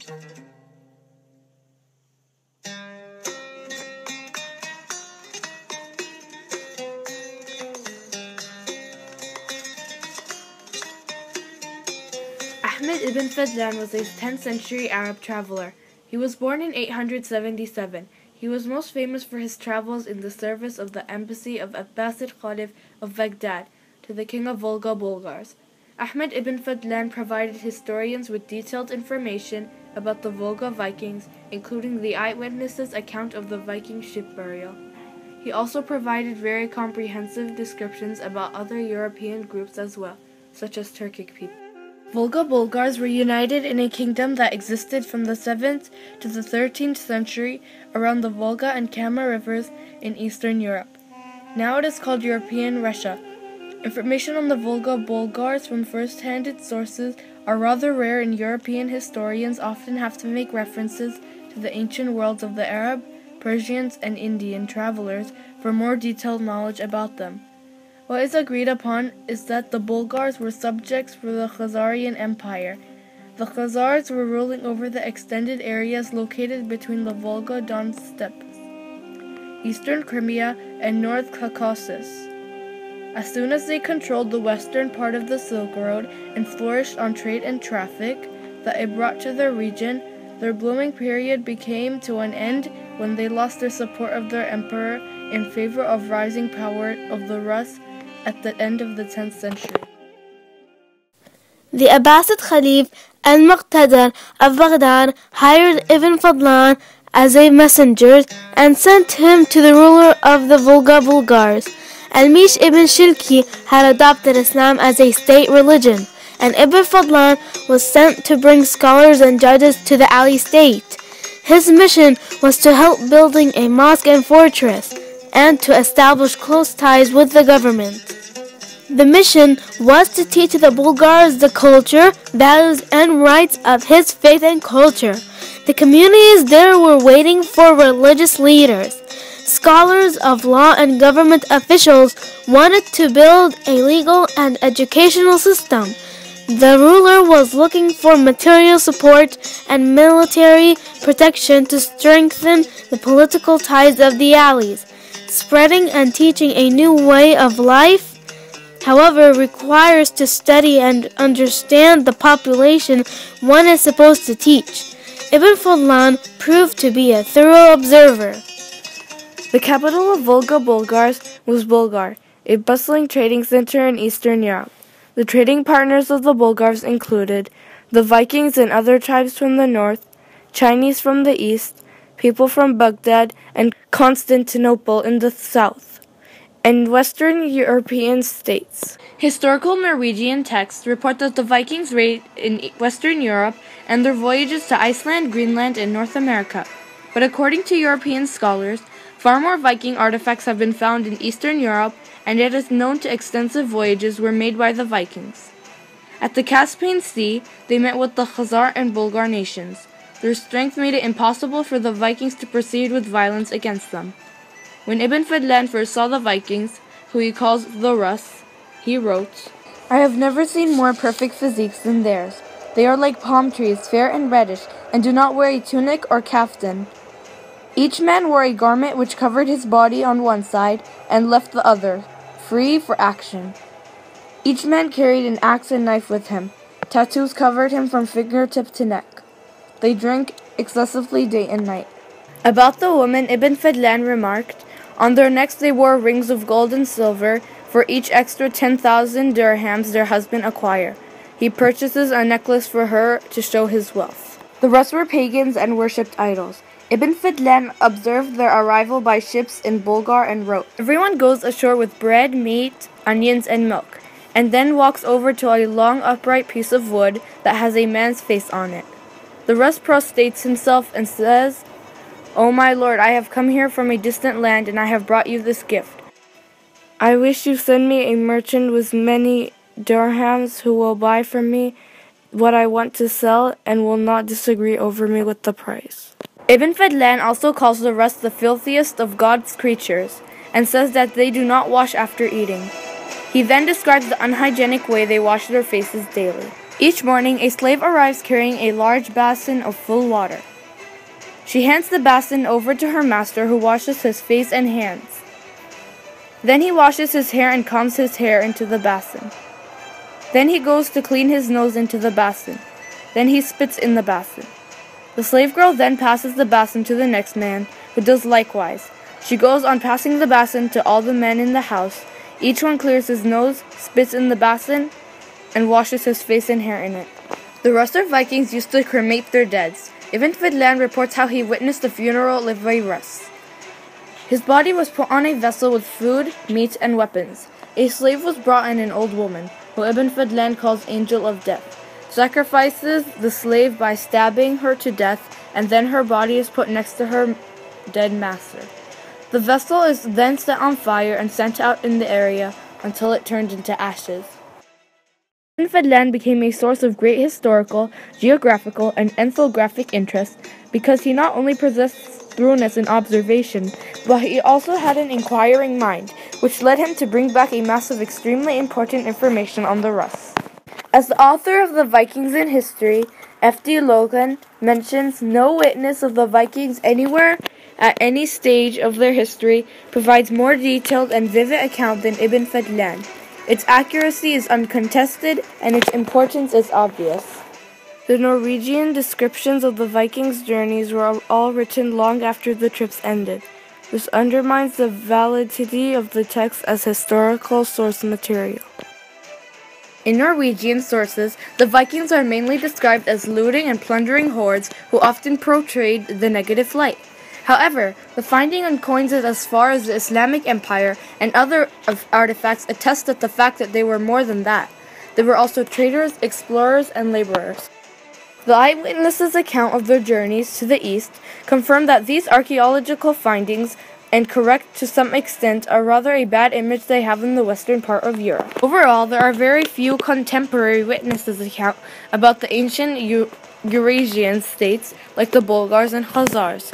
Ahmed ibn Fadlan was a 10th century Arab traveler. He was born in 877. He was most famous for his travels in the service of the embassy of Abbasid Caliph of Baghdad to the king of Volga Bulgars. Ahmed ibn Fadlan provided historians with detailed information about the Volga Vikings, including the eyewitnesses' account of the Viking ship burial. He also provided very comprehensive descriptions about other European groups as well, such as Turkic people. Volga Bulgars were united in a kingdom that existed from the 7th to the 13th century around the Volga and Kama rivers in Eastern Europe. Now it is called European Russia. Information on the Volga Bulgars from first-hand sources are rather rare, and European historians often have to make references to the ancient worlds of the Arab, Persians, and Indian travelers for more detailed knowledge about them. What is agreed upon is that the Bulgars were subjects for the Khazarian Empire. The Khazars were ruling over the extended areas located between the Volga-Don steppes, eastern Crimea, and North Caucasus. As soon as they controlled the western part of the Silk Road and flourished on trade and traffic that it brought to their region, their blooming period came to an end when they lost their support of their emperor in favor of rising power of the Rus at the end of the 10th century. The Abbasid Caliph al-Muqtadar of Baghdad hired Ibn Fadlan as a messenger and sent him to the ruler of the Volga Bulgars. Al-Mish ibn Shilki had adopted Islam as a state religion, and Ibn Fadlan was sent to bring scholars and judges to the Ali state. His mission was to help building a mosque and fortress, and to establish close ties with the government. The mission was to teach the Bulgars the culture, values, and rights of his faith and culture. The communities there were waiting for religious leaders. Scholars of law and government officials wanted to build a legal and educational system. The ruler was looking for material support and military protection to strengthen the political ties of the allies. Spreading and teaching a new way of life, however, requires to study and understand the population one is supposed to teach. Ibn Fadlan proved to be a thorough observer. The capital of Volga Bulgars was Bulgar, a bustling trading center in Eastern Europe. The trading partners of the Bulgars included the Vikings and other tribes from the north, Chinese from the east, people from Baghdad and Constantinople in the south, and Western European states. Historical Norwegian texts report that the Vikings reigned in Western Europe and their voyages to Iceland, Greenland, and North America. But according to European scholars, far more Viking artifacts have been found in Eastern Europe, and it is known to extensive voyages were made by the Vikings. At the Caspian Sea, they met with the Khazar and Bulgar nations. Their strength made it impossible for the Vikings to proceed with violence against them. When Ibn Fadlan first saw the Vikings, who he calls the Rus, he wrote, "I have never seen more perfect physiques than theirs. They are like palm trees, fair and reddish, and do not wear a tunic or kaftan. Each man wore a garment which covered his body on one side and left the other, free for action. Each man carried an axe and knife with him. Tattoos covered him from fingertip to neck. They drank excessively day and night." About the women, Ibn Fadlan remarked, "On their necks they wore rings of gold and silver. For each extra 10,000 dirhams their husband acquire. He purchases a necklace for her to show his wealth." The rest were pagans and worshipped idols. Ibn Fadlan observed their arrival by ships in Bulgar and wrote, "Everyone goes ashore with bread, meat, onions, and milk, and then walks over to a long upright piece of wood that has a man's face on it. The rest prostrates himself and says, 'O my Lord, I have come here from a distant land, and I have brought you this gift. I wish you send me a merchant with many dirhams who will buy from me what I want to sell and will not disagree over me with the price.'" Ibn Fadlan also calls the rest the filthiest of God's creatures and says that they do not wash after eating. He then describes the unhygienic way they wash their faces daily. Each morning, a slave arrives carrying a large basin of full water. She hands the basin over to her master, who washes his face and hands. Then he washes his hair and combs his hair into the basin. Then he goes to clean his nose into the basin. Then he spits in the basin. The slave girl then passes the basin to the next man, who does likewise. She goes on passing the basin to all the men in the house. Each one clears his nose, spits in the basin, and washes his face and hair in it. The Russer Vikings used to cremate their deads. Ibn Fadlan reports how he witnessed the funeral of a Russ. His body was put on a vessel with food, meat, and weapons. A slave was brought in, an old woman, who Ibn Fadlan calls Angel of Death, sacrifices the slave by stabbing her to death, and then her body is put next to her dead master. The vessel is then set on fire and sent out in the area until it turned into ashes. Ibn Fadlan became a source of great historical, geographical, and ethnographic interest because he not only possessed thoroughness in observation, but he also had an inquiring mind, which led him to bring back a mass of extremely important information on the Rus. As the author of the Vikings in History, F.D. Logan mentions, no witness of the Vikings anywhere at any stage of their history provides more detailed and vivid account than Ibn Fadlan. Its accuracy is uncontested and its importance is obvious. The Norwegian descriptions of the Vikings' journeys were all written long after the trips ended. This undermines the validity of the text as historical source material. In Norwegian sources, the Vikings are mainly described as looting and plundering hordes who often portrayed the negative light. However, the finding on coins as far as the Islamic Empire and other artifacts attest to the fact that they were more than that. They were also traders, explorers, and laborers. The eyewitnesses' account of their journeys to the east confirm that these archaeological findings, and correct to some extent, are rather a bad image they have in the western part of Europe. Overall, there are very few contemporary witnesses' account about the ancient Eurasian states like the Bulgars and Khazars.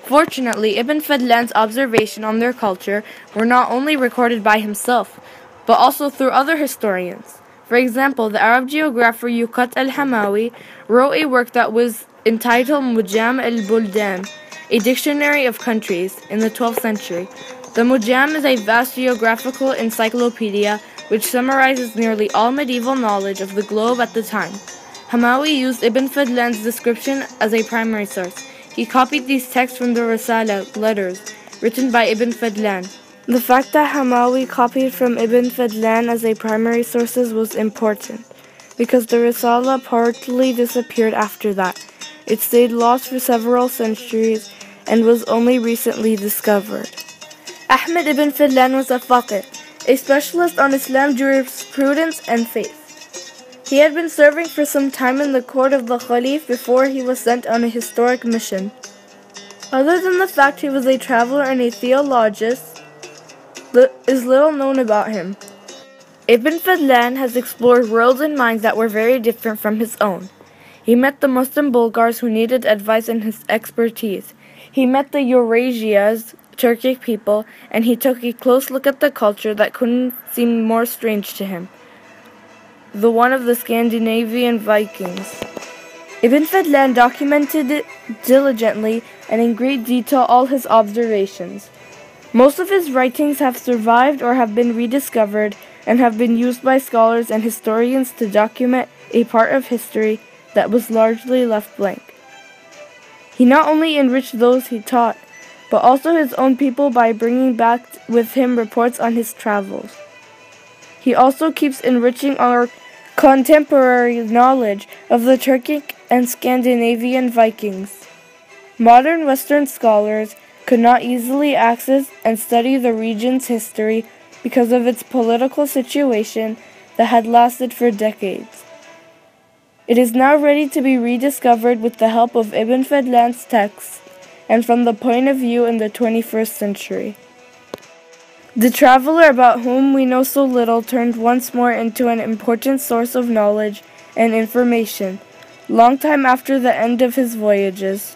Fortunately, Ibn Fadlan's observation on their culture were not only recorded by himself, but also through other historians. For example, the Arab geographer Yukat al-Hamawi wrote a work that was entitled Mujam al-Buldan, a dictionary of countries, in the 12th century. The Mujam is a vast geographical encyclopedia which summarizes nearly all medieval knowledge of the globe at the time. Hamawi used Ibn Fadlan's description as a primary source. He copied these texts from the Risala, letters, written by Ibn Fadlan. The fact that Hamawi copied from Ibn Fadlan as a primary source was important, because the Risala partly disappeared after that. It stayed lost for several centuries and was only recently discovered. Ahmed ibn Fadlan was a faqih, a specialist on Islam jurisprudence and faith. He had been serving for some time in the court of the Khalif before he was sent on a historic mission. Other than the fact he was a traveler and a theologist, is little known about him. Ibn Fadlan has explored worlds and minds that were very different from his own. He met the Muslim Bulgars who needed advice and his expertise. He met the Eurasia's Turkic people, and he took a close look at the culture that couldn't seem more strange to him, the one of the Scandinavian Vikings. Ibn Fadlan documented it diligently and in great detail all his observations. Most of his writings have survived or have been rediscovered and have been used by scholars and historians to document a part of history that was largely left blank. He not only enriched those he taught, but also his own people by bringing back with him reports on his travels. He also keeps enriching our contemporary knowledge of the Turkic and Scandinavian Vikings. Modern Western scholars could not easily access and study the region's history because of its political situation that had lasted for decades. It is now ready to be rediscovered with the help of Ibn Fadlan's texts and from the point of view in the 21st century. The traveler about whom we know so little turned once more into an important source of knowledge and information, long time after the end of his voyages.